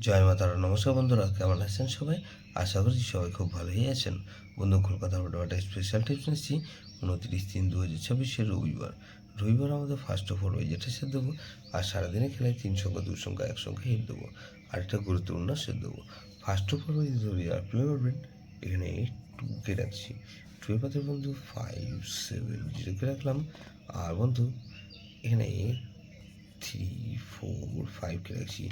জয় মা তারা। নমস্কার বন্ধুরা, কেমন আছেন সবাই? আশা করছি সবাই খুব ভালোই আছেন। বন্ধু, কলকাতা একটা স্পেশাল টিপস নিচ্ছি 29/3/2026 রবিবার আমাদের ফার্স্ট অফ অল যেটা সেট দেবো, আর সারাদিনে খেলায় 3 সংখ্যা 2 সংখ্যা 1 সংখ্যা হিট দেবো, আর একটা গুরুত্বপূর্ণ সেট দেবো। ফার্স্ট অফ অল যদি আর প্লে করবেন, এখানে 2কে রাখছি, 2 পাতে বন্ধু 5 7 0কে রাখলাম, আর বন্ধু এখানে 3 4 5কে রাখছি,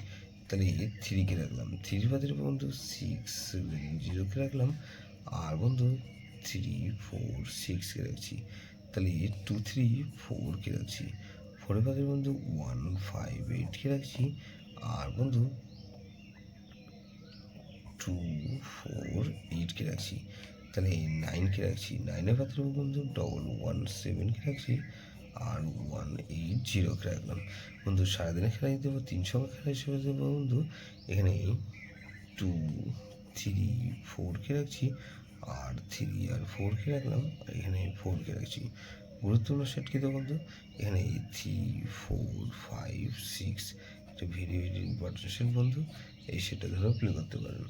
তাহলে 3কে রাখলাম, 3 পাতের বন্ধু 6 7 0কে রাখলাম, আর বন্ধু 3 4 6কে রাখছি, তাহলে 2 3 4কে রাখছি, 4 পাতের বন্ধু 1 5 8কে রাখছি, আর বন্ধু 2 4 8কে রাখছি, তাহলে 9কে রাখছি, 9 পাতের বন্ধু 1 1 7কে রাখছি, আর 1 8 0কে রাখলাম। বন্ধু সারাদিনে খেলায় দেবো 3 সংখ্যা খেলা হিসেবে দেবো বন্ধু, এখানে 2 3 4কে রাখছি, আর 3 আর 4কে রাখলাম, আর এখানে 4কে রাখছি। গুরুত্বপূর্ণ সেট কী দেবো বন্ধু, এখানে 3 4 5 6, একটা ভেরি ভেরি ইম্পর্টেন্ট সেট বন্ধু। এই সেটটা ধরেও প্লে করতে পারেন।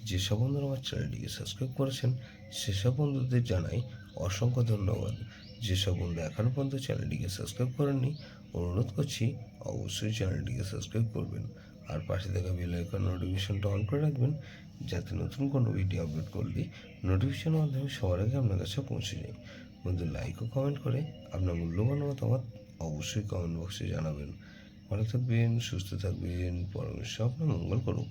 যেসব বন্ধুরা আমার চ্যানেলটিকে সাবস্ক্রাইব করেছেন সেসব বন্ধুদের জানাই অসংখ্য ধন্যবাদ। যেসব বন্ধু এখনও পর্যন্ত চ্যানেলটিকে সাবস্ক্রাইব করেননি, অনুরোধ করছি অবশ্যই চ্যানেলটিকে সাবস্ক্রাইব করবেন, আর পাশে থাকা বেল আইকন নোটিফিকেশনটা অন করে রাখবেন, যাতে নতুন কোনো ভিডিও আপলোড করলে নোটিফিকেশনের মাধ্যমে সবার আগে আপনার কাছে পৌঁছে যায়। বন্ধু লাইক ও কমেন্ট করে আপনার মূল্যবান মতামত অবশ্যই কমেন্ট বক্সে জানাবেন। ভালো থাকবেন, সুস্থ থাকবেন, পরমেশ্বর আপনার মঙ্গল করুন।